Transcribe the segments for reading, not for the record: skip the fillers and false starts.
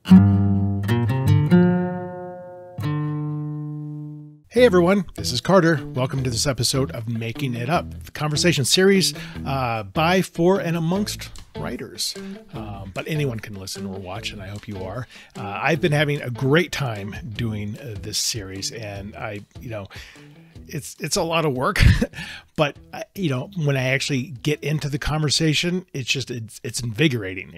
Hey everyone, this is Carter. Welcome to this episode of Making It Up, the conversation series by, for, and amongst writers. But anyone can listen or watch, and I hope you are. I've been having a great time doing this series, and it's a lot of work, but when I actually get into the conversation, it's invigorating.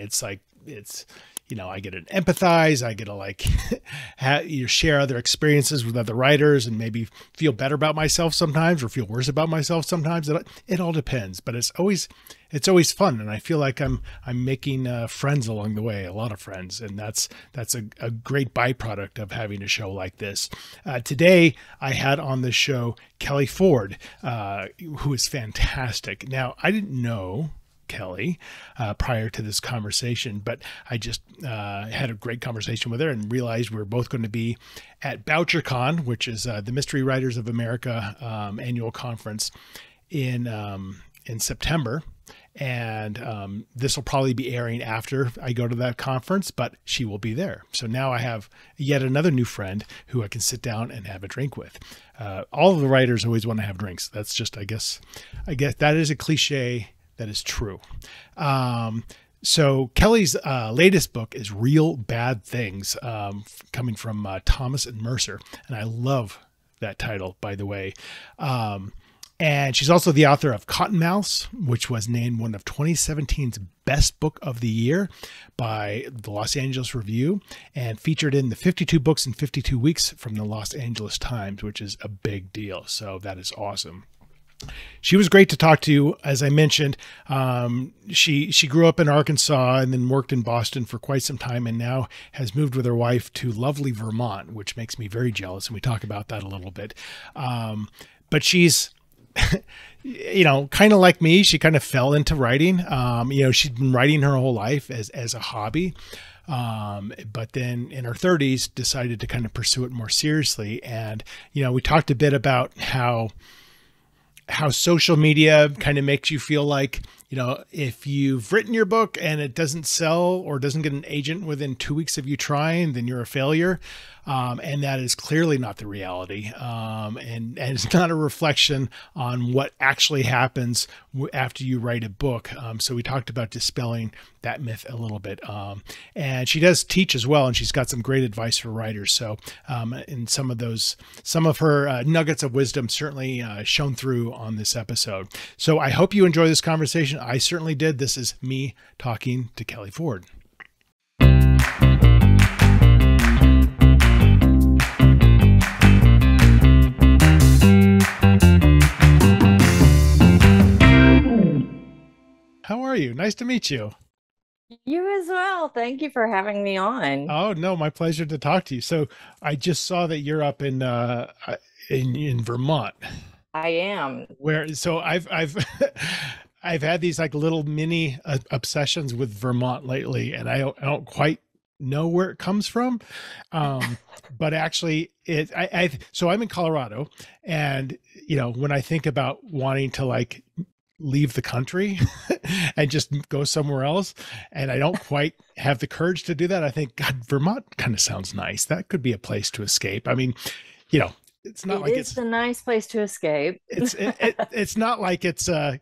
I get to empathize. I get to share other experiences with other writers and maybe feel better about myself sometimes or feel worse about myself sometimes. It all depends, but it's always fun. And I feel like I'm making friends along the way, a lot of friends. And that's a great byproduct of having a show like this. Today I had on the show Kelly Ford, who is fantastic. Now, I didn't know Kelly prior to this conversation, but I just had a great conversation with her and realized we were both going to be at BoucherCon, which is the Mystery Writers of America annual conference in September. And this will probably be airing after I go to that conference, but she will be there. So now I have yet another new friend who I can sit down and have a drink with. All of the writers always want to have drinks. That's just, I guess that is a cliche. That is true. So Kelly's latest book is Real Bad Things, coming from Thomas and Mercer. And I love that title, by the way. And she's also the author of Cottonmouths, which was named one of 2017's best book of the year by the Los Angeles Review and featured in the 52 books in 52 weeks from the Los Angeles Times, which is a big deal. So that is awesome. She was great to talk to. As I mentioned, she grew up in Arkansas and then worked in Boston for quite some time and now has moved with her wife to lovely Vermont, which makes me very jealous. And we talk about that a little bit. But she's, kind of like me. She kind of fell into writing. She'd been writing her whole life as a hobby. But then in her 30s decided to kind of pursue it more seriously. And, we talked a bit about how social media kind of makes you feel like, if you've written your book and it doesn't sell or doesn't get an agent within 2 weeks of you trying, then you're a failure. And that is clearly not the reality. And it's not a reflection on what actually happens after you write a book. So we talked about dispelling that myth a little bit. And she does teach as well, and she's got some great advice for writers. So and some of her nuggets of wisdom certainly shone through on this episode. So I hope you enjoy this conversation. I certainly did. This is me talking to Kelly Ford. How are you? Nice to meet you. You as well. Thank you for having me on. Oh, no, my pleasure to talk to you. So I just saw that you're up in Vermont. I am. So I've I've had these like little mini obsessions with Vermont lately, and I don't quite know where it comes from. But actually so I'm in Colorado, and when I think about wanting to leave the country and just go somewhere else, and I don't quite have the courage to do that, I think, God, Vermont kind of sounds nice. That could be a place to escape. I mean, it's not it's a nice place to escape. It's not like it's a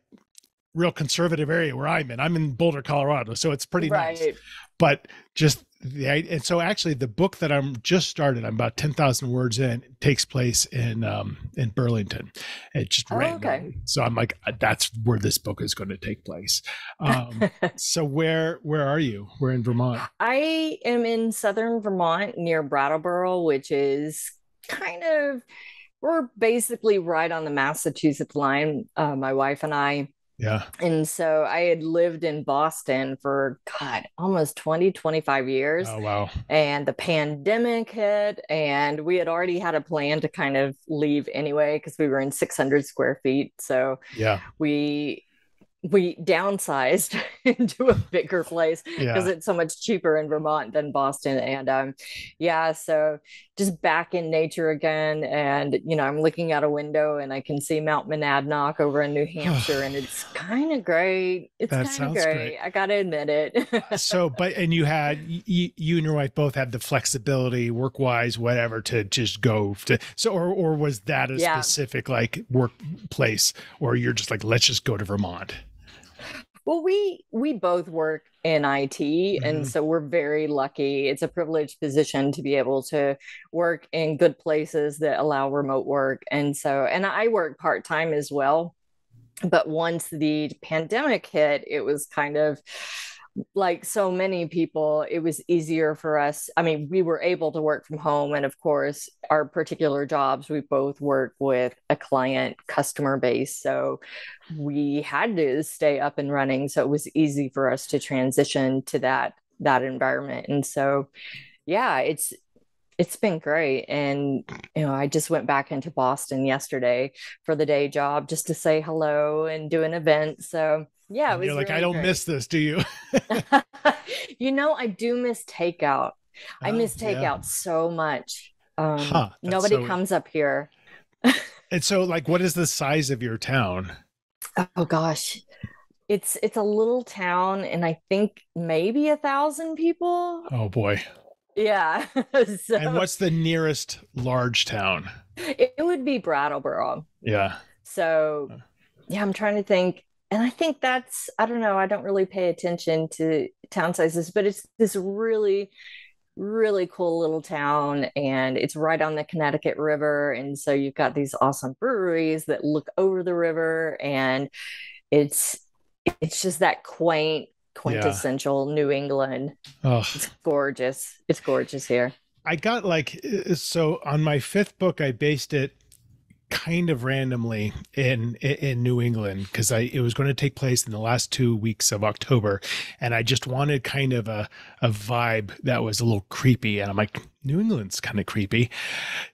real conservative area where I'm in. I'm in Boulder, Colorado, so it's pretty nice. But just and so actually the book that I'm just started, I'm about 10,000 words in, it takes place in Burlington. It just ran. Okay. So I'm like, that's where this book is going to take place. So where are you? We're in Vermont. I am in southern Vermont near Brattleboro, which is we're basically right on the Massachusetts line, my wife and I. Yeah. And so I had lived in Boston for, almost 25 years. Oh, wow. And the pandemic hit, and we had already had a plan to kind of leave anyway, because we were in 600 square feet. So yeah, we we downsized into a bigger place because Yeah. it's so much cheaper in Vermont than Boston. And yeah, so just back in nature again. And, I'm looking out a window and I can see Mount Monadnock over in New Hampshire, and it's kind of great. It's That kind of sounds great. great. I got to admit it. So, and you and your wife both had the flexibility, work wise, whatever, to just go to. So, or was that a Yeah. specific like workplace, or you're just like, let's just go to Vermont? Well, we both work in IT, and Mhm. so we're very lucky. It's a privileged position to be able to work in good places that allow remote work. And I work part-time as well. But once the pandemic hit, it was kind of like so many people, it was easier for us. I mean, we were able to work from home. And of course, our particular jobs, we both work with a client customer base. So we had to stay up and running. So it was easy for us to transition to that environment. And so yeah, it's been great. And I just went back into Boston yesterday for the day job just to say hello and do an event. So yeah, it And you're was like, I really don't great. miss this, do you? I do miss takeout. I Oh, miss yeah. takeout so much. Huh. That's Nobody so. comes up here. And so, like, what is the size of your town? Oh gosh. It's a little town, and I think maybe 1,000 people. Oh boy. Yeah. And So what's the nearest large town? it would be Brattleboro. Yeah. So yeah, I'm trying to think. And I think I don't know, I don't really pay attention to town sizes, but it's this really, really cool little town, and it's right on the Connecticut River. And so you've got these awesome breweries that look over the river, and it's it's just that quaint, Yeah. quintessential New England. Oh, It's gorgeous. It's gorgeous here. I got like, so on my fifth book, I based it kind of randomly in New England because it was going to take place in the last 2 weeks of October, and I just wanted kind of a vibe that was a little creepy, and I'm like, New England's kind of creepy.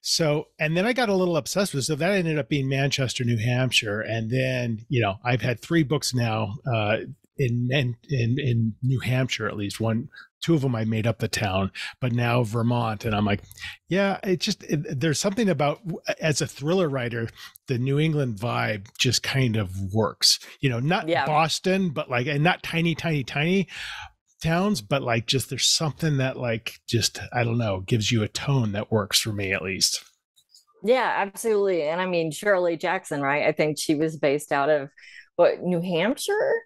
So, and then I got a little obsessed with it. So that ended up being Manchester, New Hampshire, and then I've had 3 books now in New Hampshire, at least two of them I made up the town, but now Vermont. And I'm like, yeah, there's something about, as a thriller writer, the New England vibe just kind of works, not Yeah. Boston, but like, and not tiny, tiny, tiny towns, but like just there's something that like, just, I don't know, gives you a tone that works for me at least. Yeah, absolutely. And I mean, Shirley Jackson, right? I think she was based out of what, New Hampshire?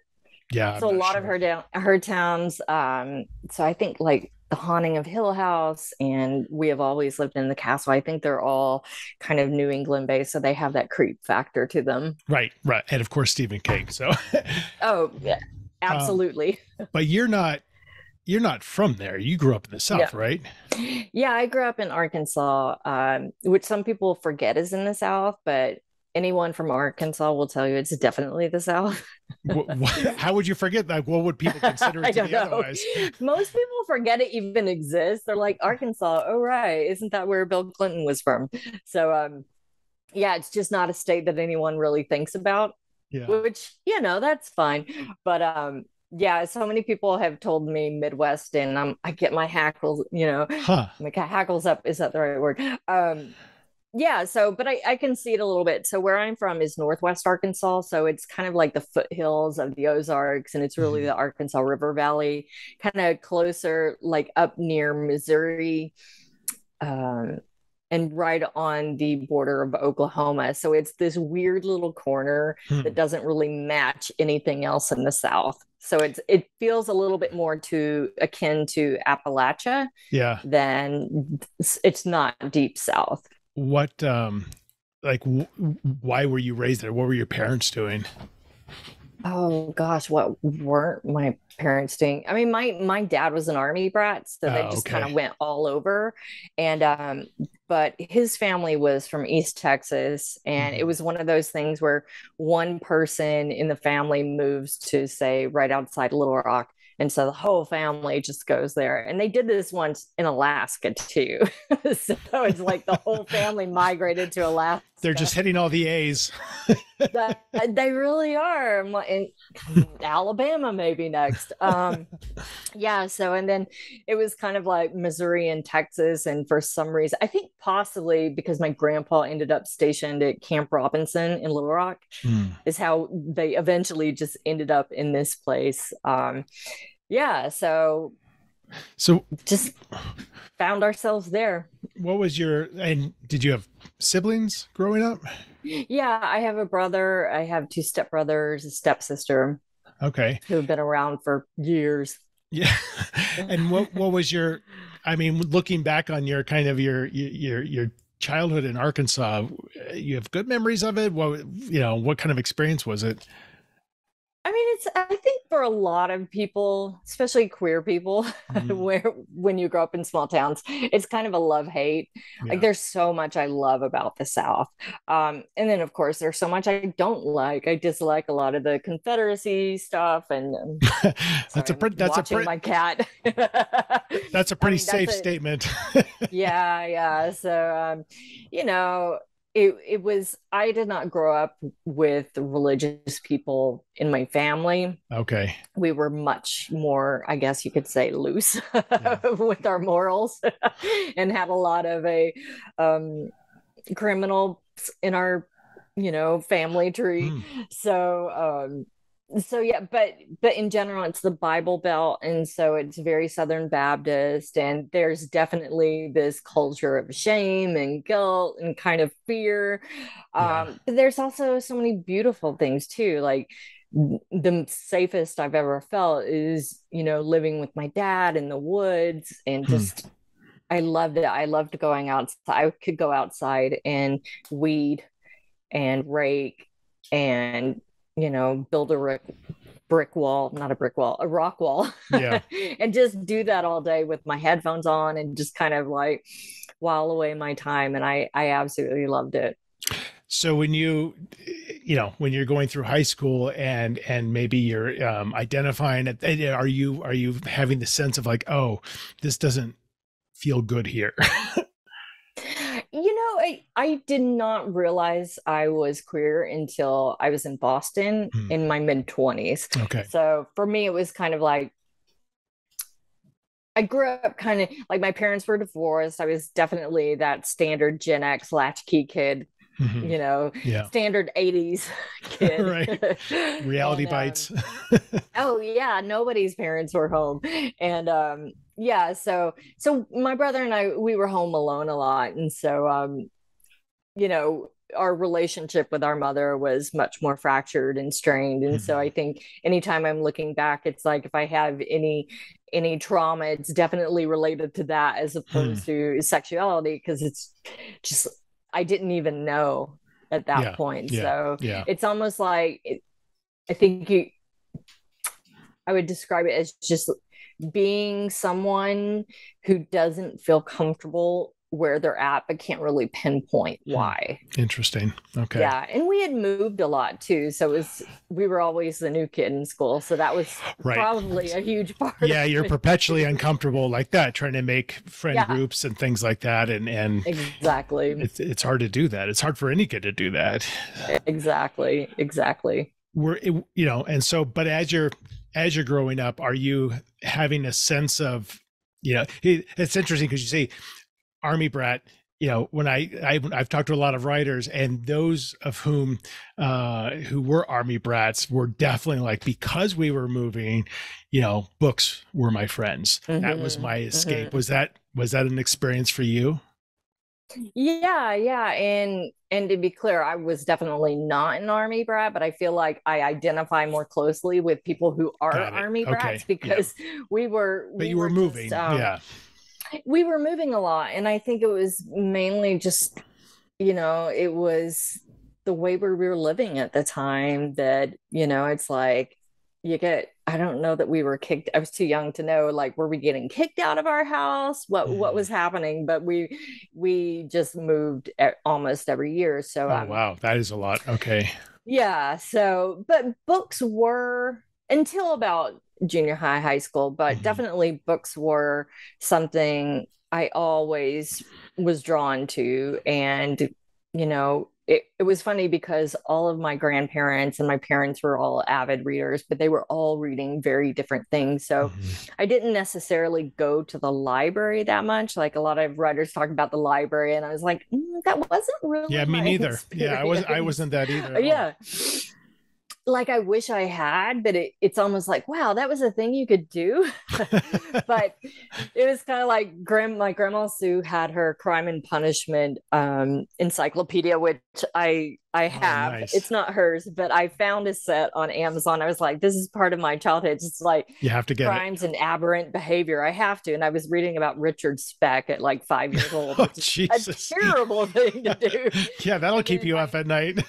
Yeah, I'm So a not lot of sure. her towns. So I think like the Haunting of Hill House and We Have Always Lived in the Castle. I think they're all kind of New England based, so they have that creep factor to them. Right, right. And of course, Stephen King. So, Oh yeah, um, absolutely. but you're not from there. You grew up in the Yeah, South, right? yeah. I grew up in Arkansas, which some people forget is in the South, but anyone from Arkansas will tell you it's definitely the South. How would you forget that? What would people consider it I to don't be know. otherwise? Most people forget it even exists. They're like, Arkansas, oh right, isn't that where Bill Clinton was from? So yeah, it's just not a state that anyone really thinks about, Yeah. which, that's fine. But yeah, so many people have told me Midwest, and I get my hackles, Huh. my hackles up, is that the right word? Yeah, so but I can see it a little bit. So where I'm from is Northwest Arkansas, so it's kind of like the foothills of the Ozarks, and it's really Mhm. the Arkansas River Valley, kind of closer, like up near Missouri, um, and right on the border of Oklahoma. So it's this weird little corner that Hmm. doesn't really match anything else in the South. So it feels a little bit more to akin to Appalachia Yeah. than it's not deep South. What like why were you raised there? What were your parents doing? Oh gosh, what weren't my parents doing? I mean, my dad was an army brat, so they Oh, just kind of okay. went all over. And but his family was from East Texas, and it Mhm. was one of those things where one person in the family moves to, say, right outside Little Rock. And so the whole family just goes there. And they did this once in Alaska too. So it's like the whole family migrated to Alaska they're just hitting all the A's. They really are. In Alabama maybe next. Yeah, so and then it was kind of like Missouri and Texas, and for some reason I think possibly because my grandpa ended up stationed at Camp Robinson in Little Rock is how they eventually just ended up in this place. Yeah, so just found ourselves there. What was and did you have siblings growing up? Yeah, I have a brother. I have two stepbrothers, a stepsister. Okay. Who have been around for years. Yeah. And what was looking back on your kind of your childhood in Arkansas, you have good memories of it? What kind of experience was it? I mean, I think for a lot of people, especially queer people, when you grow up in small towns, it's kind of a love-hate. Yeah. Like there's so much I love about the South. And then of course there's so much I don't like. I dislike a lot of the Confederacy stuff and my cat. That's a pretty safe statement. Yeah. So, it was, I did not grow up with religious people in my family. Okay. We were much more, I guess you could say, loose with our morals and had a lot of criminals in our, family tree. So yeah, but in general, it's the Bible Belt, and so it's very Southern Baptist, and there's definitely this culture of shame and guilt and kind of fear. But there's also so many beautiful things too. Like the safest I've ever felt is, living with my dad in the woods, and just I loved it. I loved going outside. I could go outside and weed and rake and build a rock wall, and just do that all day with my headphones on and just kind of like while away my time. And I absolutely loved it. So when when you're going through high school and maybe you're identifying it, are you having the sense of like, oh, this doesn't feel good here? I did not realize I was queer until I was in Boston in my mid-20s. Okay. So for me, it was kind of like, I grew up kind of like my parents were divorced. I was definitely that standard Gen X latchkey kid, standard 80s kid. Right. Reality bites. Oh yeah. Nobody's parents were home. And, yeah, so my brother and we were home alone a lot. And so, our relationship with our mother was much more fractured and strained. And so I think anytime I'm looking back, it's like if I have any trauma, it's definitely related to that as opposed to sexuality, because it's just, I didn't even know at that point. So it's almost like, I think I would describe it as just being someone who doesn't feel comfortable where they're at, but can't really pinpoint why. Interesting. Okay. Yeah. And we had moved a lot too. So we were always the new kid in school. So that was probably a huge part. Yeah. You're perpetually uncomfortable like that, trying to make friend groups and things like that. And exactly. It's hard to do that. It's hard for any kid to do that. Exactly. But as you're growing up, are you having a sense of, it's interesting because you say Army brat, when I've talked to a lot of writers, and those of whom who were Army brats were definitely like, because we were moving, books were my friends. That was my escape. Was that an experience for you? Yeah. And to be clear, I was definitely not an Army brat, but I feel like I identify more closely with people who are Army brats because we were moving. We were moving a lot. And I think it was mainly just, it was the way we were living at the time that, it's like I don't know that we were kicked. I was too young to know, like, were we getting kicked out of our house? What was happening? But we just moved almost every year. So, wow, that is a lot. Okay. Yeah. So, but books were until about junior high school, but definitely books were something I always was drawn to. And, it was funny because all of my grandparents and my parents were all avid readers, but they were all reading very different things. So Mhm. I didn't necessarily go to the library that much. Like a lot of writers talk about the library, and I was like, that wasn't Yeah, really me my neither. Yeah, I experience. wasn't that either at all. Yeah. Like I wish I had, but it's almost like, wow, that was a thing you could do. But it was kind of like my grandma Sue had her Crime and Punishment encyclopedia, which I Oh, have. nice. It's not hers, but I found a set on Amazon. I was like, this is part of my childhood. It's like You have to get it. crimes and aberrant behavior. I have to. And I was reading about Richard Speck at like 5 years old, Oh, which is a Jesus. terrible thing to do. Yeah, that'll And keep then you up at night.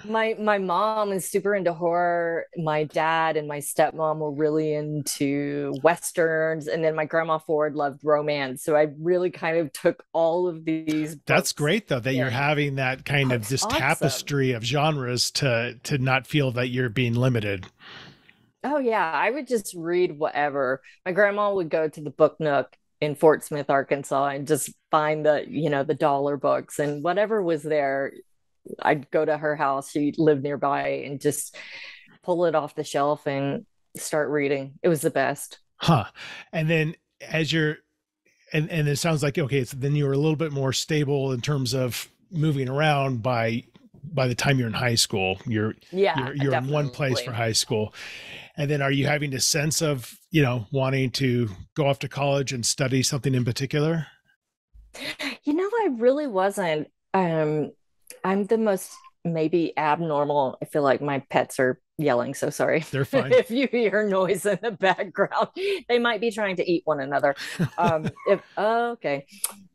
my mom is super into horror. My dad and my stepmom were really into westerns, and then my grandma Ford loved romance. So I really kind of took all of these That's books great though that you're in. having that kind Oh, of it's this awesome. tapestry of genres to not feel that you're being limited. Oh yeah, I would just read whatever. My grandma would go to the book nook in Fort Smith, Arkansas, and just find the dollar books and whatever was there. I'd go to her house. She lived nearby and just pull it off the shelf and start reading. It was the best. Huh. And then as you're and it sounds like okay, so then you were a little bit more stable in terms of moving around by the time you're in high school. You're Yeah, you're in one place for definitely. high school. And then are you having a sense of, wanting to go off to college and study something in particular? I really wasn't. I'm the most maybe abnormal. I feel like my pets are yelling, so sorry. They're fine. If you hear noise in the background, they might be trying to eat one another. If okay.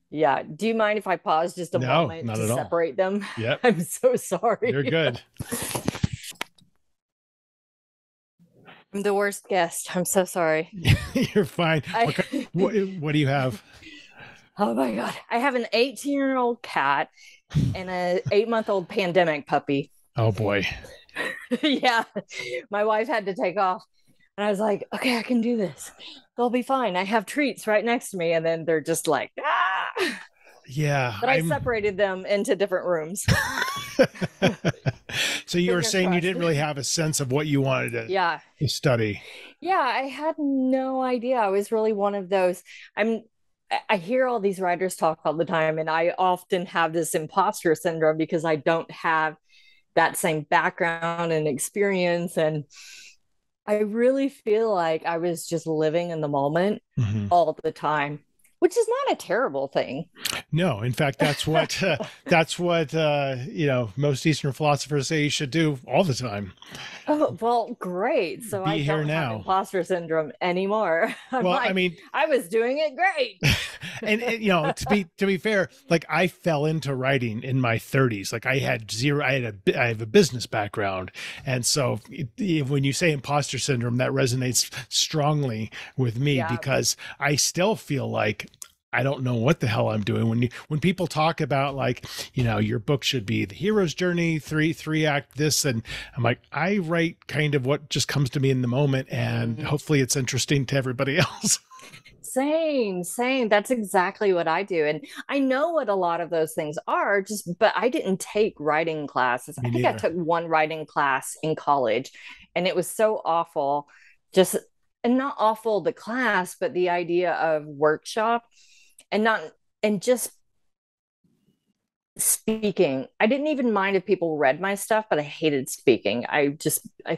Yeah. Do you mind if I pause just a No, moment not to at all. separate them? Yep. I'm so You're sorry. good. I'm the worst guest. I'm so sorry. You're fine. I What do you have? Oh my God. I have an 18-year-old cat and a 8-month-old pandemic puppy. Oh boy. Yeah. My wife had to take off. And I was like, okay, I can do this. They'll be fine. I have treats right next to me. And then they're just like, ah. Yeah, But I separated them into different rooms. So you were Fingers saying you crossed. didn't really have a sense of what you wanted Yeah. to study. Yeah. I had no idea. I was really one of those. I hear all these writers talk all the time, and I often have this imposter syndrome because I don't have that same background and experience. And I really feel like I was just living in the moment Mhm. all the time, which is not a terrible thing. No, in fact, that's what most Eastern philosophers say you should do all the time. Oh, well, great. So I Be here don't have now. imposter syndrome anymore. I'm Well, I like, mean, I was doing it great. and to be fair, like I fell into writing in my 30s. Like I have a business background, and so when you say imposter syndrome, that resonates strongly with me Yeah. because I still feel like I don't know what the hell I'm doing. When people talk about like, your book should be the hero's journey, three act this, and I'm like, I write kind of what just comes to me in the moment, and hopefully it's interesting to everybody else. Same. That's exactly what I do. And I know what a lot of those things are, but I didn't take writing classes. Me I think I neither. took one writing class in college, and it was so awful. Just, and not awful the class, but the idea of workshop and not, and just speaking. I didn't even mind if people read my stuff, but I hated speaking. I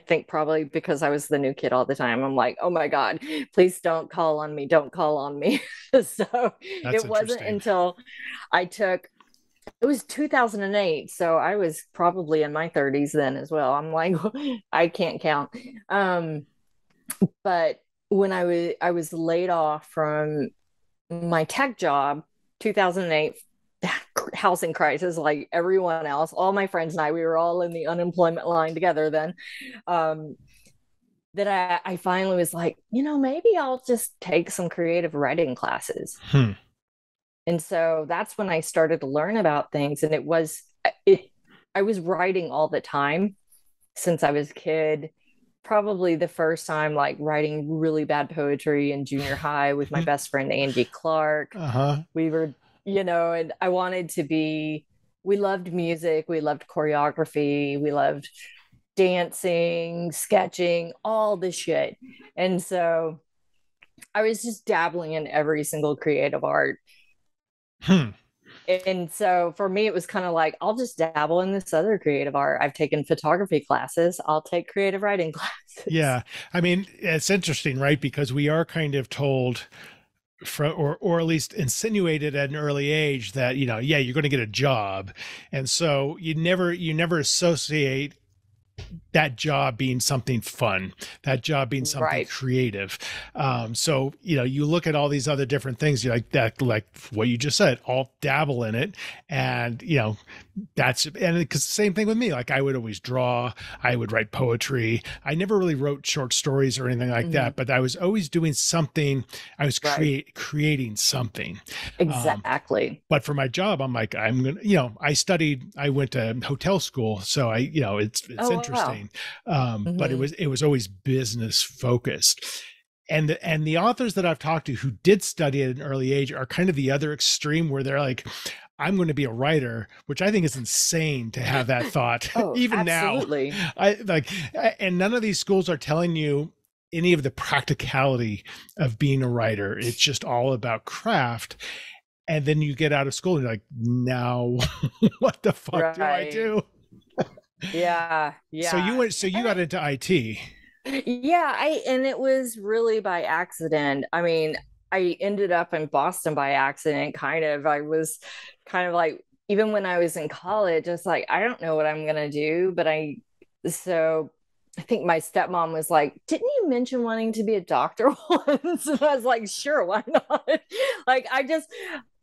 think probably because I was the new kid all the time. I'm like, oh my God, please don't call on me. Don't call on me. So That's it wasn't interesting. until I took, it was 2008. So I was probably in my 30s then as well. I'm like, I can't count. Um, but when I was laid off from my tech job, 2008, housing crisis, like everyone else, all my friends and I, we were all in the unemployment line together then. Um, that I finally was like, maybe I'll just take some creative writing classes. Hmm. And so that's when I started to learn about things. And it, I was writing all the time since I was a kid. Probably the first time like writing really bad poetry in junior high with my best friend Angie Clark. Uh-huh. We were, and I wanted to be we loved music, we loved choreography, we loved dancing, sketching, all the shit. And so I was just dabbling in every single creative art. Hmm. And so for me, it was kind of like, I'll just dabble in this other creative art. I've taken photography classes, I'll take creative writing classes. Yeah. I mean, it's interesting, right? Because we are kind of told or at least insinuated at an early age that, yeah, you're going to get a job. And so you never associate that job being something fun, that job being something Right. creative. So, you look at all these other different things, you like that, like what you just said, all dabble in it. And, and because same thing with me, like I would always draw, I would write poetry. I never really wrote short stories or anything like that, but I was always doing something. I was creating something. Exactly. But for my job, I'm like, I'm going to, I went to hotel school. So it's Oh, interesting. wow. But it was always business focused. And the authors that I've talked to who did study at an early age are kind of the other extreme where they're like, I'm going to be a writer, which I think is insane to have that thought. Oh, Even absolutely. now, and none of these schools are telling you any of the practicality of being a writer. It's just all about craft. And then you get out of school and you're like, now what the fuck do I do? Yeah. So you got into IT. Yeah, and it was really by accident. I mean, I ended up in Boston by accident, kind of. I was kind of like, even when I was in college, I was like, I don't know what I'm gonna do. So I think my stepmom was like, didn't you mention wanting to be a doctor once? And I was like, sure, why not? Like,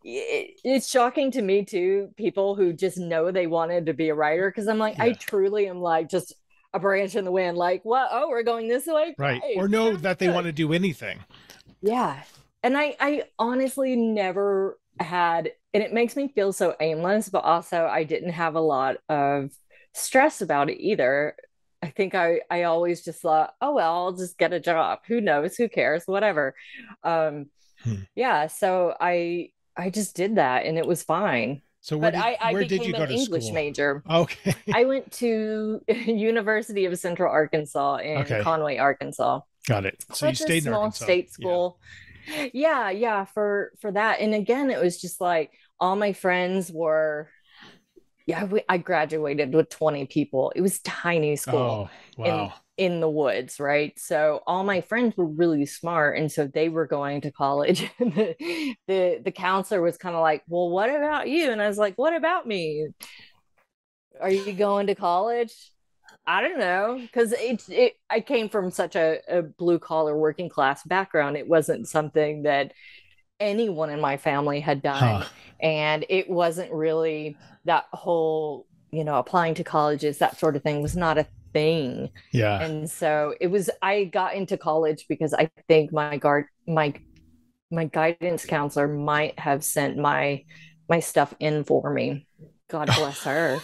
it's shocking to me too, people who just know they wanted to be a writer, because I'm like, I truly am like just a branch in the wind, like, what? Oh, we're going this way. Right. Great. Or know that they want to do anything. Yeah. And I honestly never had, and it makes me feel so aimless, but also I didn't have a lot of stress about it either. I think I always just thought, oh well, I'll just get a job. Who knows? Who cares? Whatever. Um, yeah. So I just did that and it was fine. So But I where did you became go an to English school? major. Okay. I went to University of Central Arkansas in Okay. Conway, Arkansas. Got it. So you Such a stayed in small Arkansas. state school. Yeah, for that. And again, it was just like all my friends were, I graduated with 20 people. It was tiny school Oh, wow. in the woods, right? So all my friends were really smart, and so they were going to college. And the counselor was kind of like, well, what about you? And I was like, what about me? Are you going to college? I don't know, because I came from such a blue collar working class background. It wasn't something that anyone in my family had done. Huh. And it wasn't really that whole, applying to colleges, that sort of thing was not a thing. Yeah. And so I got into college because I think my guidance counselor might have sent my stuff in for me. God bless her.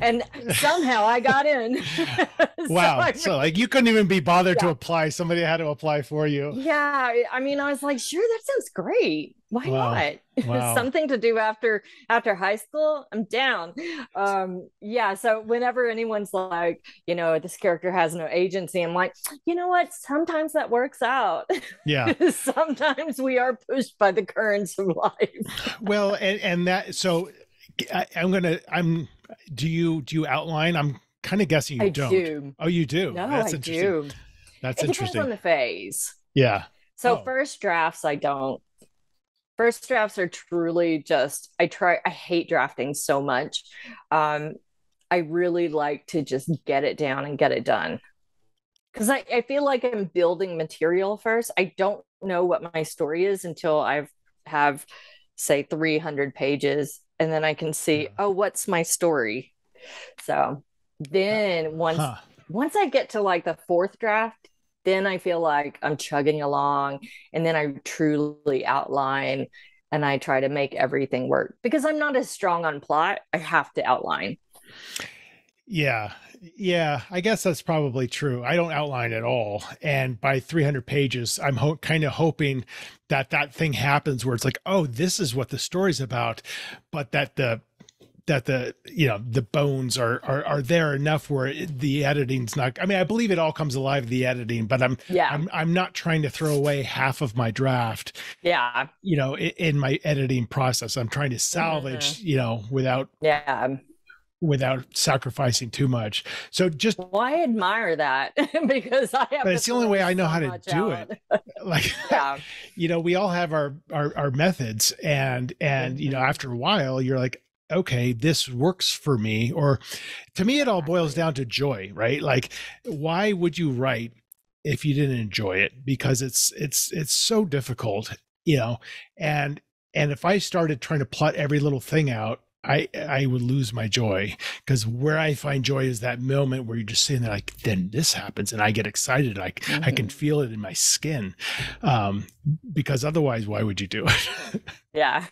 And somehow I got in. Wow. So like you couldn't even be bothered to apply. Somebody had to apply for you. Yeah. I mean, I was like, sure, that sounds great. Why not? Wow. Something to do after high school. I'm down. Yeah. So whenever anyone's like, this character has no agency, I'm like, you know what? Sometimes that works out. Yeah. Sometimes we are pushed by the currents of life. Well, and that, so do you outline? I'm kind of guessing you don't. Do. Oh, you do? No, That's I interesting. do. That's it interesting. depends on the phase. Yeah. So first drafts, I don't. First drafts are truly just, I hate drafting so much. I really like to just get it down and get it done. Because I feel like I'm building material first. I don't know what my story is until I have, say, 300 pages. And then I can see, oh, what's my story? So then once I get to like the fourth draft, then I feel like I'm chugging along, and then I truly outline and I try to make everything work, because I'm not as strong on plot. I have to outline. Yeah. Yeah. I guess that's probably true. I don't outline at all. And by 300 pages, I'm kind of hoping that that thing happens where it's like, oh, this is what the story's about, but that the the bones are there enough where the editing's not. I mean, I believe it all comes alive in the editing, but Yeah. I'm not trying to throw away half of my draft, Yeah. in my editing process. I'm trying to Mhm. salvage, without Yeah. sacrificing too much. So just, Well, I admire that because I have but to it's the only way throw I know so how to much do it. out. Like, Yeah. we all have our methods, and Mhm. after a while you're like, okay, this works for me. Or to me, it all boils Exactly. down to joy, right? Like, why would you write if you didn't enjoy it? Because it's so difficult, and if I started trying to plot every little thing out, I would lose my joy, because where I find joy is that moment where you're just sitting there like, then this happens and I get excited. I can Mhm. feel it in my skin. Um, because otherwise, why would you do it? Yeah.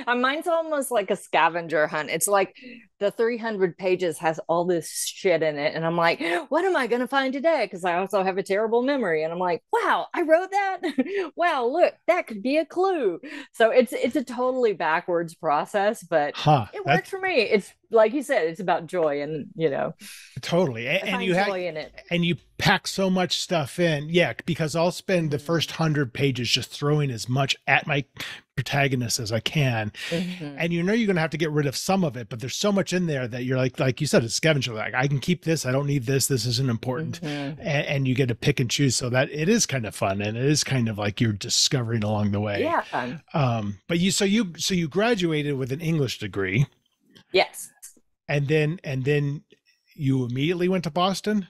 Mine's almost like a scavenger hunt. It's like the 300 pages has all this shit in it. And I'm like, what am I going to find today? Because I also have a terrible memory. And I'm like, wow, I wrote that. Wow, look, that could be a clue. So it's a totally backwards process, but Huh. it That works for me. It's like you said, it's about joy. And, totally. I And find you have, joy in it. and you pack so much stuff in. Yeah, because I'll spend the Mm-hmm. first 100 pages just throwing as much at my protagonist as I can. Mm-hmm. And you're going to have to get rid of some of it, but there's so much in there that you're like you said, it's scavenger. Like, I can keep this. I don't need this. This isn't important. Mm-hmm. And you get to pick and choose. So that it is kind of fun, and it is kind of like you're discovering along the way. Yeah. But you graduated with an English degree, Yes. and then you immediately went to Boston.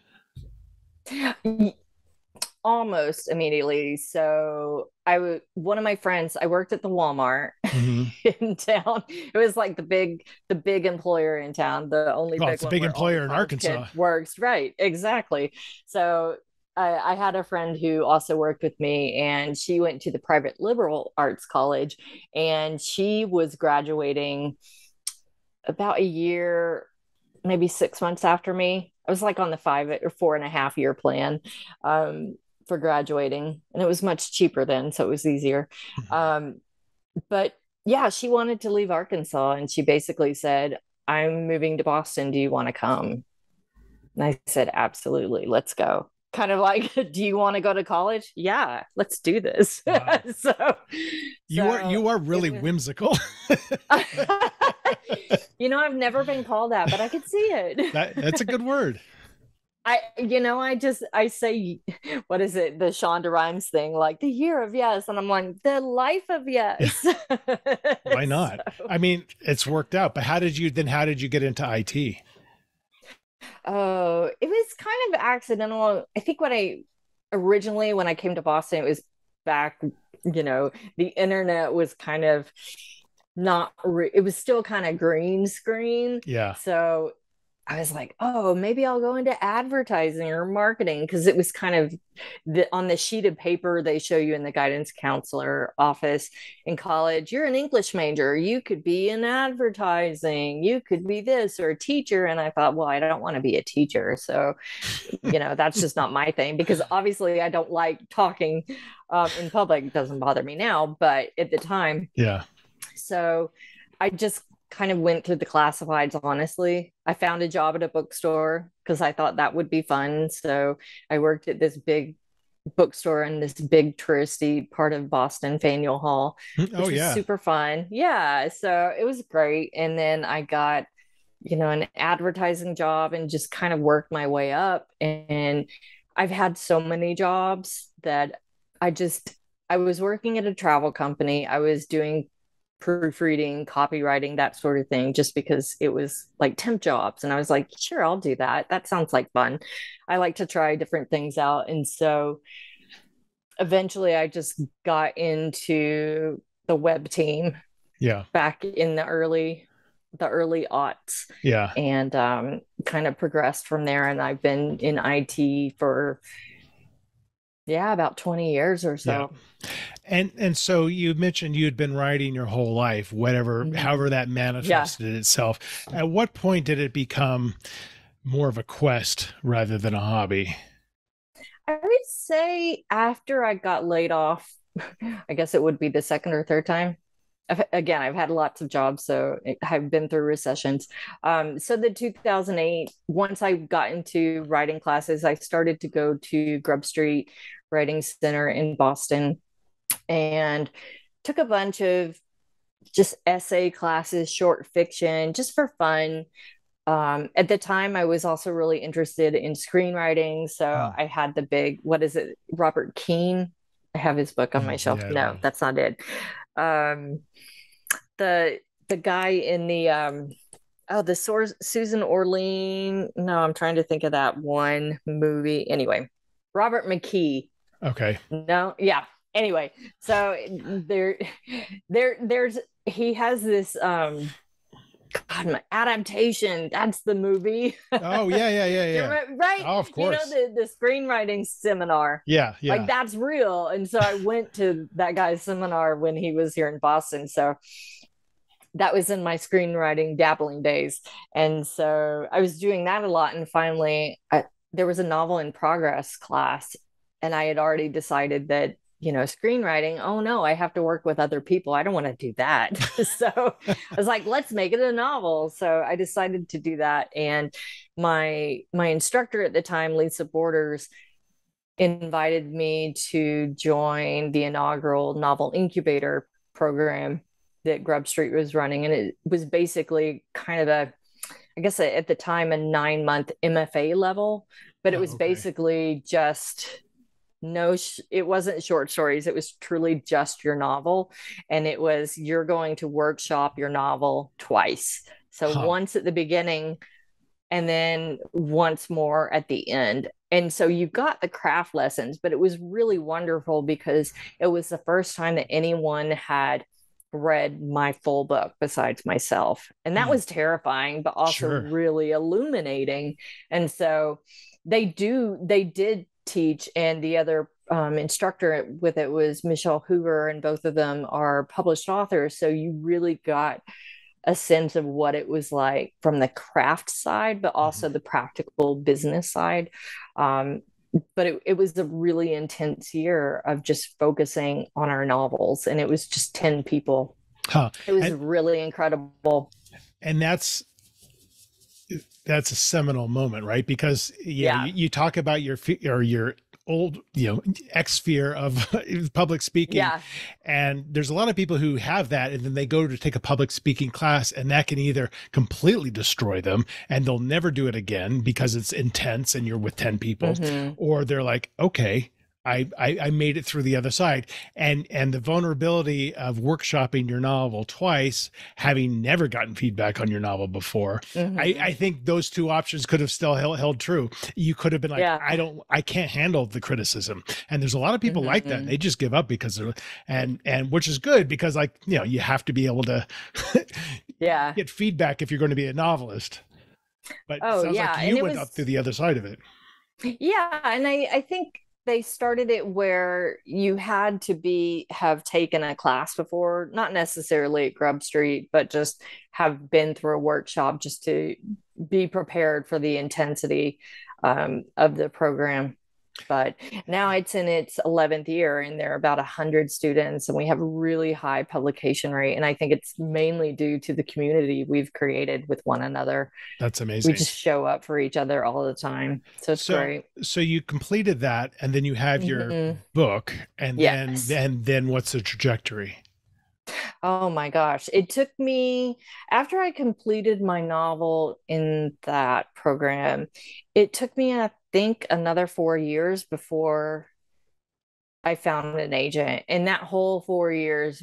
Almost immediately. So one of my friends, I worked at the Walmart Mm-hmm. in town. It was like the big employer in town, the only Well, big it's a one big where all the employer in college kid Arkansas. works. Right, exactly. So I had a friend who also worked with me, and she went to the private liberal arts college, and she was graduating about a year, maybe 6 months after me. I was like on the 5 or 4.5 year plan for graduating, and it was much cheaper then, so it was easier. Mhm. Um, but yeah, she wanted to leave Arkansas, and she basically said, "I'm moving to Boston. Do you want to come?" And I said, "Absolutely, let's go." Kind of like, "Do you want to go to college?" "Yeah, let's do this." Wow. so, You are so you are it really was. whimsical. I've never been called that, but I could see it. That's a good word. I say, what is it? The Shonda Rhimes thing, like the year of yes. And I'm like, the life of yes. Why not? So, I mean, it's worked out, but how did you get into IT? oh, it was kind of accidental. I think when I came to Boston, it was back, the internet was kind of it was still kind of green screen. Yeah. So I was like, oh, maybe I'll go into advertising or marketing, because it was kind of on the sheet of paper they show you in the guidance counselor office in college. You're an English major. You could be in advertising. You could be this or a teacher. And I thought, well, I don't want to be a teacher. So, that's just not my thing, because obviously I don't like talking in public. It doesn't bother me now, but at the time, Yeah. so I just kind of went through the classifieds, honestly. I found a job at a bookstore because I thought that would be fun. So I worked at this big bookstore in this big touristy part of Boston, Faneuil Hall, Oh which was yeah. super fun. Yeah. So it was great. And then I got, an advertising job and just kind of worked my way up. And I've had so many jobs that I just, I was working at a travel company. I was doing proofreading, copywriting, that sort of thing, just because it was like temp jobs. And I was like, sure, I'll do that. That sounds like fun. I like to try different things out. And so eventually I just got into the web team Yeah. back in the early aughts, Yeah. and kind of progressed from there. And I've been in IT for Yeah, about 20 years or Yeah. so. And so you mentioned you'd been writing your whole life, whatever, Mhm. however that Yeah. manifested itself. At what point did it become more of a quest rather than a hobby? I would say after I got laid off, I guess it would be the second or third time. I've had lots of jobs, so I've been through recessions. So the 2008, once I got into writing classes, I started to go to Grub Street Writing Center in Boston and took a bunch of just essay classes, short fiction, just for fun. At the time, I was also really interested in screenwriting. So Hmm. I had the big, what is it, Robert Keane? I have his book on my shelf. Yeah, I don't No, know. that's not it. Um, the guy in the the Susan Orlean. No, I'm trying to think of that one movie. Anyway, Robert McKee. Okay. No, yeah. Anyway, so there's he has this God, my adaptation. That's the movie. Do Oh, yeah, yeah, yeah, you yeah. remember? Right? Oh, of You know course. the screenwriting seminar. Yeah, Like yeah. that's real. And so I went to that guy's seminar when he was here in Boston. So that was in my screenwriting dabbling days. And so I was doing that a lot. And finally, there was a novel in progress class. And I had already decided that, screenwriting, oh no, I have to work with other people. I don't want to do that. So I was like, let's make it a novel. So I decided to do that. And my instructor at the time, Lisa Borders, invited me to join the inaugural novel incubator program that Grub Street was running. And it was basically kind of I guess at the time, a 9-month MFA level, but it Oh, was okay. basically just it wasn't short stories. It was truly just your novel. And it was, you're going to workshop your novel twice. So Huh. once at the beginning and then once more at the end. And so you got the craft lessons, but it was really wonderful because it was the first time that anyone had read my full book besides myself. And that Hmm. was terrifying, but also Sure. really illuminating. And so they did teach, and the other instructor with it was Michelle Hoover, and both of them are published authors. So you really got a sense of what it was like from the craft side, but also Mhm. the practical business side. Um, but it was a really intense year of just focusing on our novels, and it was just 10 people. Huh. It was And really incredible. and that's a seminal moment, right? Because Yeah. you talk about your old X fear of public speaking, Yeah. and there's a lot of people who have that, and then they go to take a public speaking class, and that can either completely destroy them, and they'll never do it again because it's intense, and you're with 10 people, Mm-hmm. or they're like, okay. I made it through the other side, and the vulnerability of workshopping your novel twice, having never gotten feedback on your novel before. I Mm-hmm. think those two options could have still held true. You could have been like, Yeah. I can't handle the criticism, and there's a lot of people like that. Mm-hmm. They just give up because they're, and which is good because, like, you have to be able to Yeah. get feedback if you're going to be a novelist. But it Oh, sounds like yeah. And you it went up was, through the other side of it. yeah. And I think they started it where you had to have taken a class before, not necessarily at Grub Street, but just have been through a workshop just to be prepared for the intensity of the program. But now it's in its 11th year, and there are about 100 students, and we have a really high publication rate. And I think it's mainly due to the community we've created with one another. That's We amazing. just show up for each other all the time. So it's So great. so you completed that, and then you have your Mm-hmm. book, and then Yes. then what's the trajectory? Oh my gosh. It took me, after I completed my novel in that program, it took me, I think, another 4 years before I found an agent. And that whole 4 years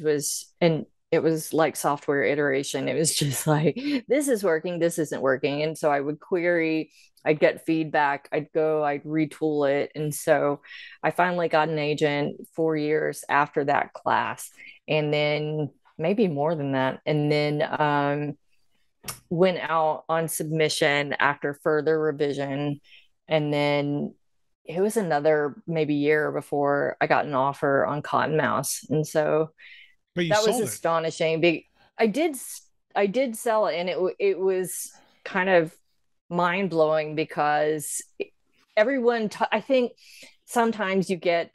and it was like software iteration. It was just like, this is working, this isn't working. And so I would query, I'd get feedback, I'd retool it. And so I finally got an agent 4 years after that class. And then maybe more than that. And then went out on submission after further revision. And then it was another maybe year before I got an offer on Cottonmouths. And so But you that was sold it. astonishing. I did I did sell it, and it was kind of mind blowing because I think sometimes you get,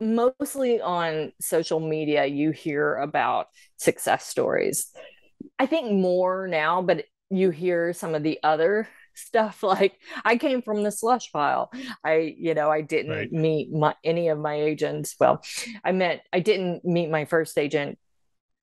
mostly on social media, you hear about success stories. I think more now, but you hear some of the other stuff like I came from the slush pile. I Right. didn't meet any of my agents. Well, I didn't meet my first agent.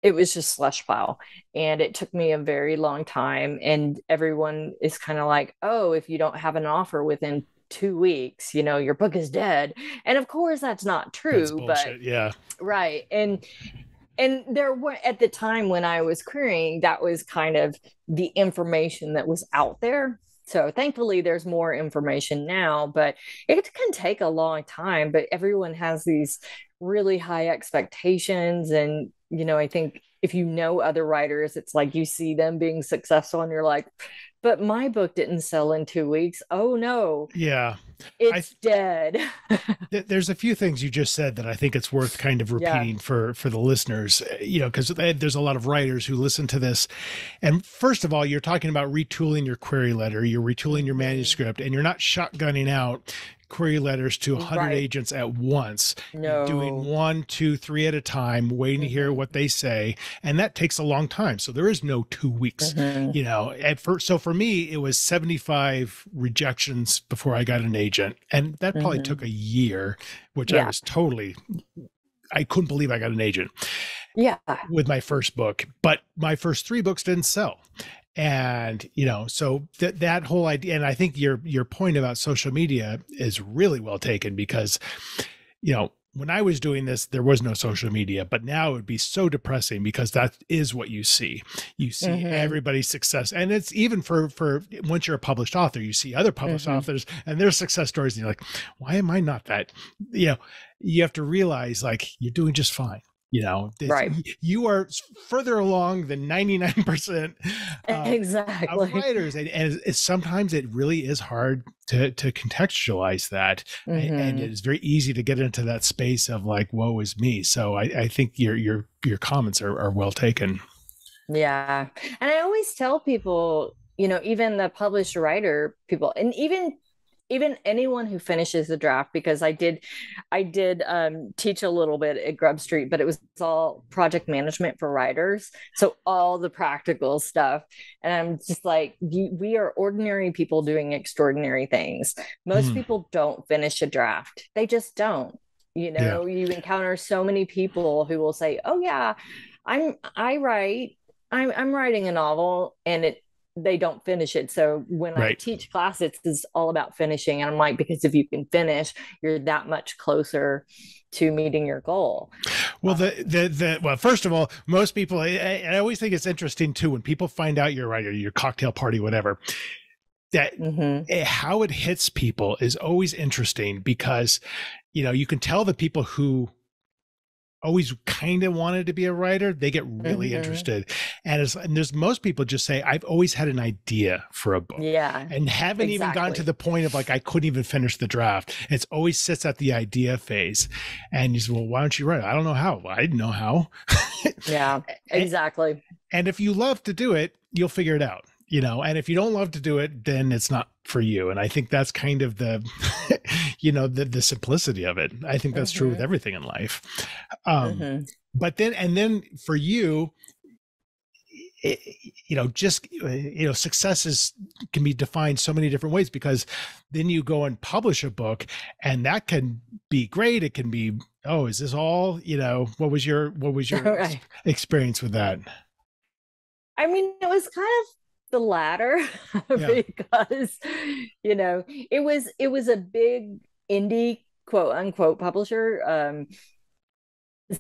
It was just slush pile, and it took me a very long time, and everyone is kind of like, oh, if you don't have an offer within 2 weeks, your book is dead. And of course that's not That's true, but bullshit. Yeah. right. And there were, at the time when I was querying, that was kind of the information that was out there. So thankfully there's more information now, but it can take a long time. But everyone has these really high expectations. And, I think if you know other writers, it's like you see them being successful and you're like, but my book didn't sell in 2 weeks. Oh no, Yeah. I it's dead. there's a few things you just said that I think it's worth kind of Yeah. repeating for the listeners, because there's a lot of writers who listen to this. And first of all, you're talking about retooling your query letter, you're retooling your Mhm. manuscript, and you're not shotgunning out query letters to 100 Right. agents at once. You're doing No. one, two, three at a time, waiting to hear Mhm. what they say. And that takes a long time. So there is no 2 weeks, Mhm. at first. So for me, it was 75 rejections before I got an agent. And that probably took Mhm. a year, which Yeah. I couldn't believe I got an agent Yeah. with my first book, but my first three books didn't sell. And so that whole idea, and I think your point about social media is really well taken, because when I was doing this, there was no social media, but now it would be so depressing, because that is what you see. You see Mhm. everybody's success. And it's even for once you're a published author, you see other published Mhm. authors and their success stories. And you're like, why am I not that? You have to realize, like, you're doing just fine. Right. You are further along than 99% of Exactly. writers, and sometimes it really is hard to contextualize that, and it Mhm. is very easy to get into that space of like, woe is me. So I think your comments are well taken. Yeah. And I always tell people, even the published writer people, and even anyone who finishes the draft, because I did teach a little bit at Grub Street, but it was all project management for writers, so all the practical stuff. And I'm just like, we are ordinary people doing extraordinary things. Most Mm, people don't finish a draft, they just don't. yeah. You encounter so many people who will say, oh yeah, I write, I'm writing a novel, and they don't finish it. So when I Right. teach classes, it's all about finishing. And I'm like, because if you can finish, you're that much closer to meeting your goal. Well, well, first of all, most people, I always think it's interesting too when people find out you're right, or your cocktail party, whatever, that Mm-hmm. how it hits people is always interesting, because you can tell the people who always kind of wanted to be a writer, they get really Mm-hmm. interested. And there's most people just say, I've always had an idea for a book, Yeah, and haven't even gotten to exactly. the point of like, I couldn't even finish the draft. It's always sits at the idea phase. And you say, well, why don't you write it? I don't know how. Well, I didn't know how. Yeah, exactly. And if you love to do it, you'll figure it out. And if you don't love to do it, then it's not for you. And I think that's kind of the the simplicity of it. I think that's true with Mm-hmm. everything in life. um Mm-hmm. but then for you, it, just success can be defined so many different ways, because then you go and publish a book, and that can be great. It can be, oh, is this all? What was your Right. experience with that? I mean, it was kind of the latter Yeah. because, it was a big indie quote unquote publisher.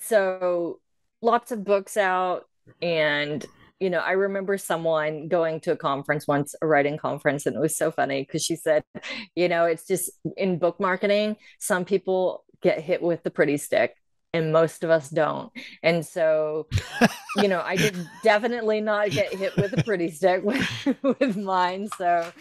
So lots of books out. And I remember someone going to a conference once, a writing conference, and it was so funny because she said, it's just in book marketing, some people get hit with the pretty stick and most of us don't. And so, I did definitely not get hit with a pretty stick with mine. So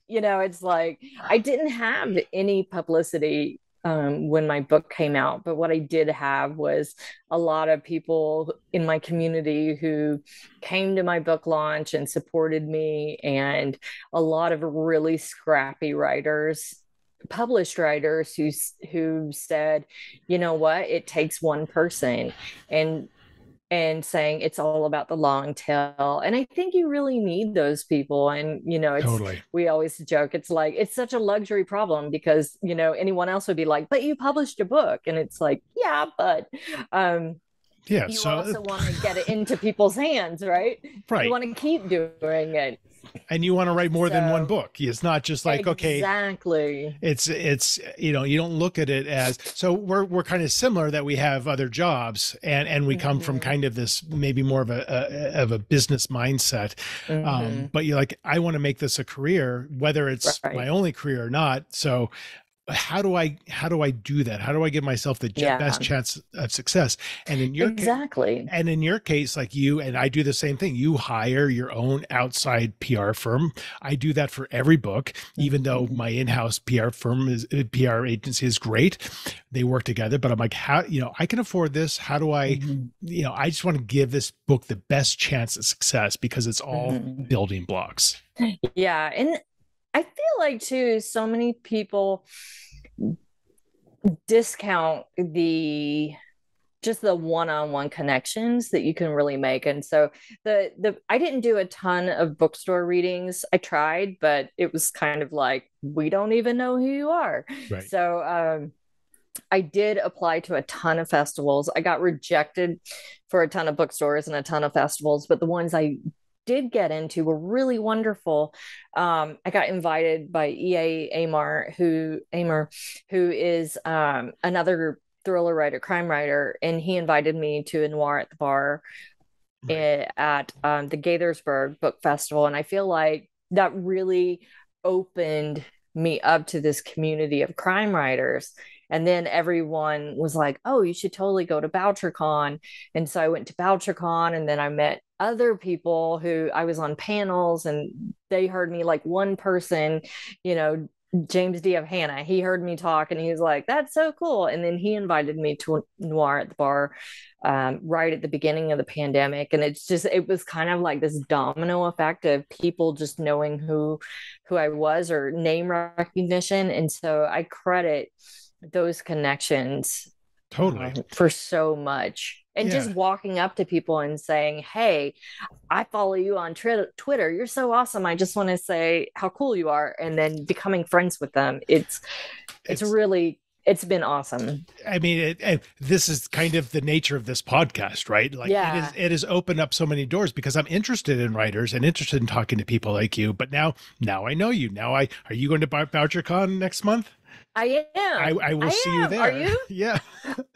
it's like I didn't have any publicity when my book came out, but what I did have was a lot of people in my community who came to my book launch and supported me, and a lot of really scrappy writers, published writers who said, you know what, it takes one person, and saying it's all about the long tail. And I think you really need those people. And, Totally. we always joke, it's like, it's such a luxury problem because, anyone else would be like, but you published a book. And it's like, yeah, but Yeah. you So also want to get it into people's hands, right? right. You want to keep doing it. And you want to write more than one book. It's not just like, okay, exactly. It's you don't look at it as, so we're kind of similar, that we have other jobs and we come from kind of this maybe more of a business mindset. But you're like, I want to make this a career, whether it's my only career or not. So how do I do that? How do I give myself the best chance of success? And in your in your case, like you and I do the same thing. You hire your own outside PR firm. I do that for every book, even though my in-house PR PR agency is great. They work together, but I'm like, how, I can afford this. How do I, I just want to give this book the best chance of success because it's all building blocks. Yeah. And I feel like too, so many people discount just the one-on-one connections that you can really make. And so I didn't do a ton of bookstore readings. I tried, but it was kind of like, we don't even know who you are. Right. So I did apply to a ton of festivals. I got rejected for a ton of bookstores and a ton of festivals, but the ones I did get into were really wonderful. I got invited by E.A. Amar, who is another thriller writer, crime writer, and he invited me to a Noir at the Bar at the Gaithersburg Book Festival. And I feel like that really opened me up to this community of crime writers. And then everyone was like, oh, you should totally go to BoucherCon. And so I went to BoucherCon, and then I met other people who I was on panels, and they heard me, like one person, James D. of Hannah, he heard me talk and he was like, that's so cool. And then he invited me to Noir at the Bar right at the beginning of the pandemic. And it was kind of like this domino effect of people just knowing who I was, or name recognition. And so I credit those connections totally for so much. And just walking up to people and saying, hey, I follow you on Twitter. You're so awesome. I just want to say how cool you are. And then becoming friends with them. It's been awesome. I mean, this is kind of the nature of this podcast, right? Like it has opened up so many doors because I'm interested in writers and interested in talking to people like you. But now I know you. Are you going to BoucherCon next month? I am. I will see you there. Are you? Yeah.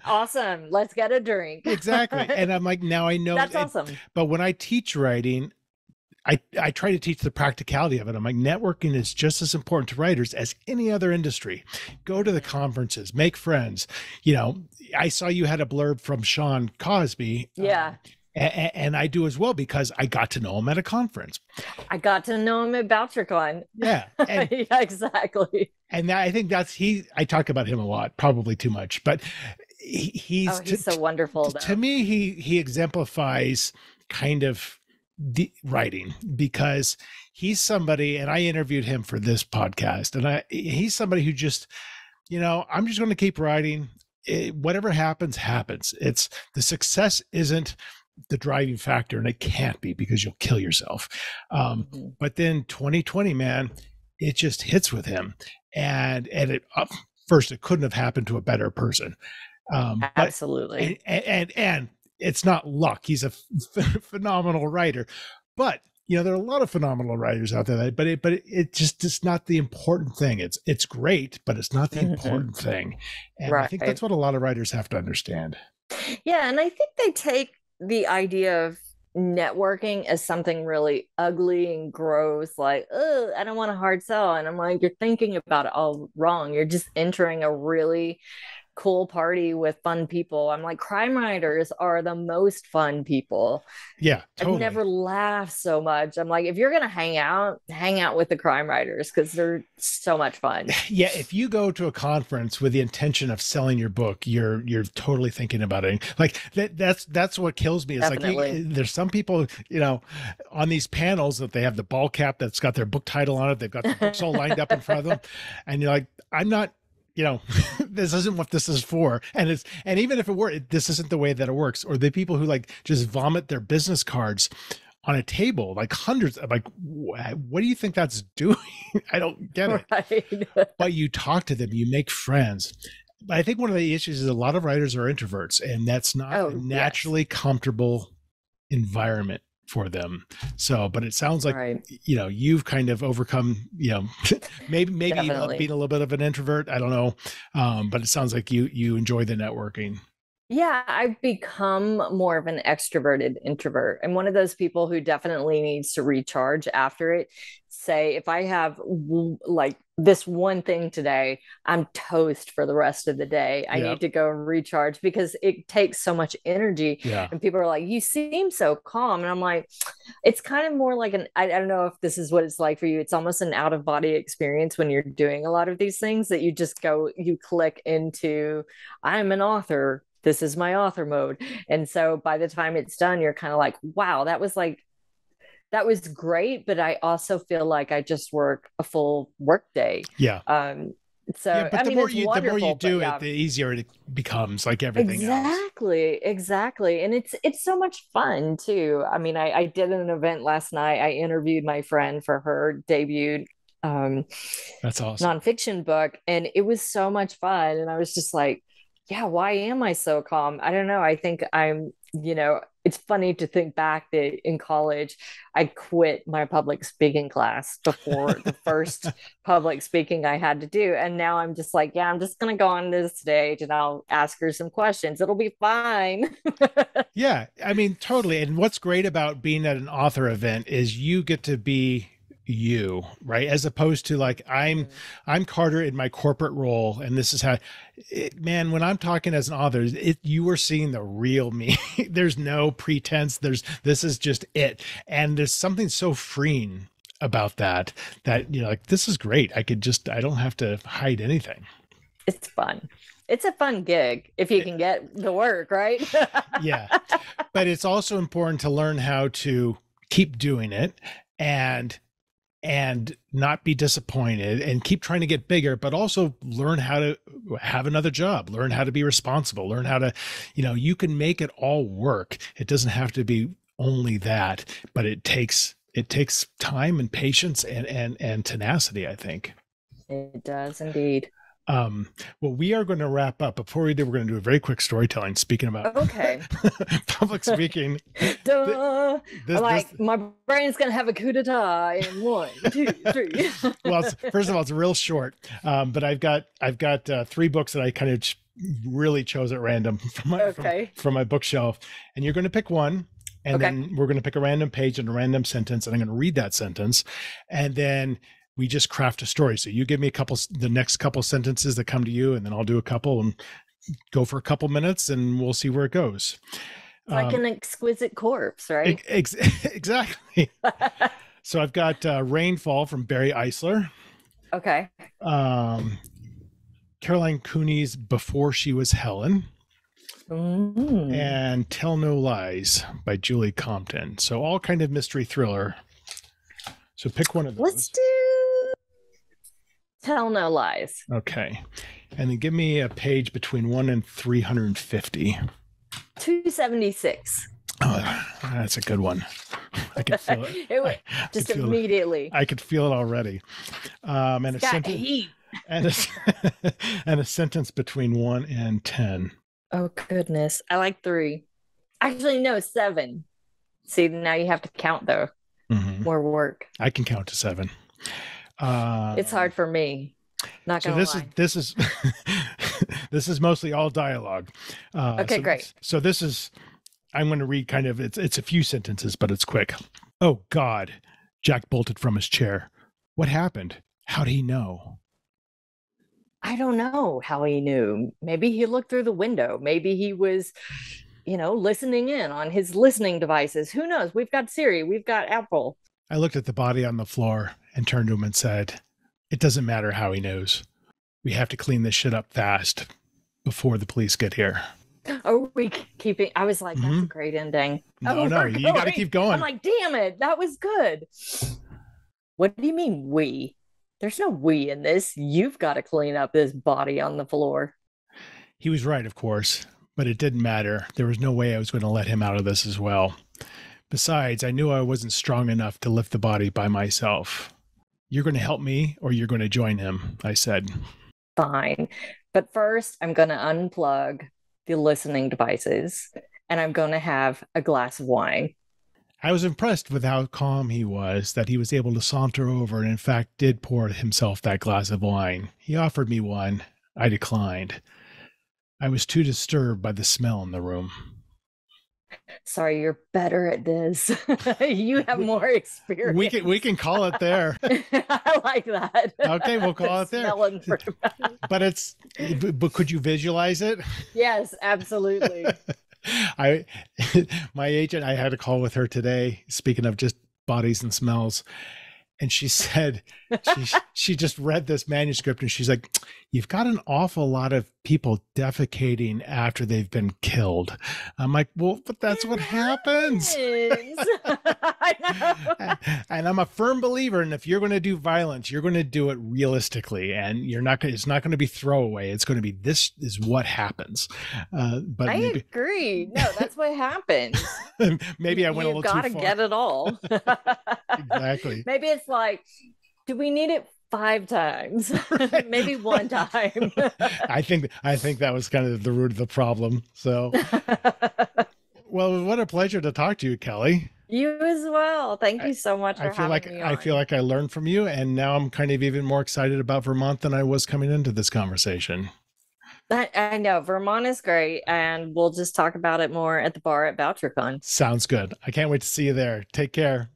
Awesome. Let's get a drink. Exactly. And I'm like, now I know. That's awesome. But when I teach writing, I try to teach the practicality of it. I'm like, networking is just as important to writers as any other industry. Go to the conferences, make friends. I saw you had a blurb from Sean Cosby. Yeah. And I do as well because I got to know him at a conference. I got to know him at BoucherCon. Yeah. Yeah, exactly. And I think I talk about him a lot, probably too much, but he's so wonderful. To me, he exemplifies kind of the writing, because he's somebody, and I interviewed him for this podcast, and he's somebody who just, I'm just going to keep writing. Whatever happens. It's the success isn't the driving factor, and it can't be, because you'll kill yourself. But then 2020, man, it just hits with him, and it first, it couldn't have happened to a better person. Absolutely. And it's not luck. He's a phenomenal writer, but there are a lot of phenomenal writers out there, but it just is not the important thing. It's great, but it's not the important thing. And I think that's what a lot of writers have to understand. Yeah. And I think they take the idea of networking as something really ugly and gross, like, oh, I don't want a hard sell. And I'm like, you're thinking about it all wrong. You're just entering a really cool party with fun people. I'm like, crime writers are the most fun people. Yeah, totally. I've never laughed so much. I'm like, if you're gonna hang out with the crime writers because they're so much fun. Yeah, if you go to a conference with the intention of selling your book, you're totally thinking about it. Like that's what kills me. It's Definitely. like there's some people, on these panels that they have the ball cap that's got their book title on it. They've got the books all lined up in front of them, and you're like, I'm not. This isn't what this is for. And even if it were, this isn't the way that it works. Or the people who like just vomit their business cards on a table, like hundreds of, like, what do you think that's doing? I don't get it. Right. But you talk to them, you make friends. But I think one of the issues is a lot of writers are introverts, and that's not a naturally comfortable environment for them. So, but it sounds like, Right. You've kind of overcome, maybe being a little bit of an introvert. I don't know. But it sounds like you enjoy the networking. Yeah, I've become more of an extroverted introvert. I'm one of those people who definitely needs to recharge after it. Say, if I have like this one thing today, I'm toast for the rest of the day. I need to go recharge because it takes so much energy. Yeah. And people are like, you seem so calm. And I'm like, it's kind of more like I don't know if this is what it's like for you. It's almost an out of body experience when you're doing a lot of these things that you just you click into, I'm an author. This is my author mode. And so by the time it's done, you're kind of like, wow, that was great. But I also feel like I just work a full work day. Yeah. So but the more you do it, the easier it becomes, like everything else. Exactly. And it's so much fun too. I mean, I did an event last night. I interviewed my friend for her debut that's awesome nonfiction book, and it was so much fun. And I was just like, yeah, why am I so calm? I don't know. I think it's funny to think back that in college, I quit my public speaking class before the first public speaking I had to do. And now I'm just like, yeah, I'm just going to go on this stage and I'll ask her some questions. It'll be fine. Yeah, I mean, totally. And what's great about being at an author event is you get to be you, right? As opposed to like, I'm Carter in my corporate role. And this is how, man, when I'm talking as an author, you are seeing the real me. There's no pretense. This is just it. And there's something so freeing about that, like, this is great. I don't have to hide anything. It's fun. It's a fun gig if you can get the work, right? Yeah. But it's also important to learn how to keep doing it and not be disappointed and keep trying to get bigger, but also learn how to have another job, learn how to be responsible, learn how to, you can make it all work. It doesn't have to be only that, but it takes time and patience and tenacity, I think. It does indeed. Well, we are going to wrap up. Before we do, we're going to do a very quick storytelling. Speaking about public speaking. Duh. My brain's going to have a coup d'etat in 1, 2, 3. Well, first of all, it's real short. But I've got 3 books that I kind of really chose at random from my bookshelf, and you're going to pick one. And then we're going to pick a random page and a random sentence, and I'm going to read that sentence, and then we just craft a story. So you give me the next couple sentences that come to you, and then I'll do a couple and go for a couple minutes, and we'll see where it goes. Like an exquisite corpse, right? Exactly. So I've got Rainfall from Barry Eisler. Okay. Caroline Cooney's Before She Was Helen. And Tell No Lies by Julie Compton. So all kind of mystery thriller. So pick one of those. Let's do Tell No Lies. Okay. And then give me a page between 1 and 350. 276. Oh, that's a good one. I can feel it. Immediately. I could feel it already. And a sentence, and a sentence between 1 and 10. Oh goodness. I like 3. Actually, no, 7. See, now you have to count though. Mm-hmm. More work. I can count to 7. It's hard for me. Not gonna lie. This is this is mostly all dialogue. Great. So this is, I'm going to read kind of, it's a few sentences, but it's quick. Oh God, Jack bolted from his chair. What happened? How'd he know? I don't know how he knew. Maybe he looked through the window. Maybe he was, listening in on his listening devices. Who knows? We've got Siri, we've got Apple. I looked at the body on the floor and turned to him and said, it doesn't matter how he knows. We have to clean this shit up fast before the police get here. Are we keeping? I was like, that's a great ending. No, you got to keep going. I'm like, damn it, that was good. What do you mean we? There's no we in this. You've got to clean up this body on the floor. He was right, of course, but it didn't matter. There was no way I was going to let him out of this as well. Besides, I knew I wasn't strong enough to lift the body by myself. You're going to help me or you're going to join him, I said. Fine. But first, I'm going to unplug the listening devices and I'm going to have a glass of wine. I was impressed with how calm he was, that he was able to saunter over and in fact did pour himself that glass of wine. He offered me one. I declined. I was too disturbed by the smell in the room. Sorry, you're better at this. You have more experience. We can call it there. I like that. Okay, we'll call it there. But could you visualize it? Yes, absolutely. My agent, I had a call with her today, speaking of just bodies and smells. And she said, she just read this manuscript and she's like, you've got an awful lot of people defecating after they've been killed. I'm like, well, but that's what happens. I know. And I'm a firm believer. And if you're going to do violence, you're going to do it realistically. And it's not going to be throwaway. It's going to be, this is what happens. But I agree. No, that's what happens. Maybe I went a little too far. You got to get it all. Exactly. Maybe it's like, do we need it 5 times? Right. Maybe 1 time. I think that was kind of the root of the problem. So, well, what a pleasure to talk to you, Kelly. You as well. Thank you so much for having me on. I feel like I learned from you, and now I'm kind of even more excited about Vermont than I was coming into this conversation. I know Vermont is great, and we'll just talk about it more at the bar at VoucherCon. Sounds good. I can't wait to see you there. Take care.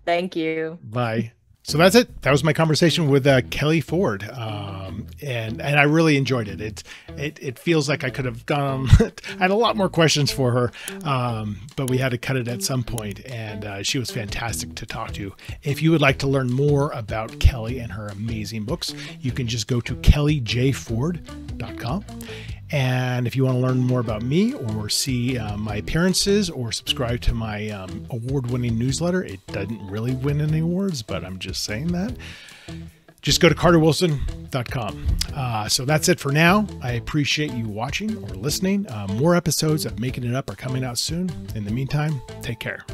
Thank you. Bye. So that's it. That was my conversation with Kelly Ford, and I really enjoyed it. It feels like I could have gone. I had a lot more questions for her, but we had to cut it at some point, and she was fantastic to talk to. If you would like to learn more about Kelly and her amazing books, you can just go to kellyjford.com. And if you want to learn more about me or see my appearances or subscribe to my award-winning newsletter, it doesn't really win any awards, but I'm just saying that. Just go to carterwilson.com. So that's it for now. I appreciate you watching or listening. More episodes of Making It Up are coming out soon. In the meantime, take care.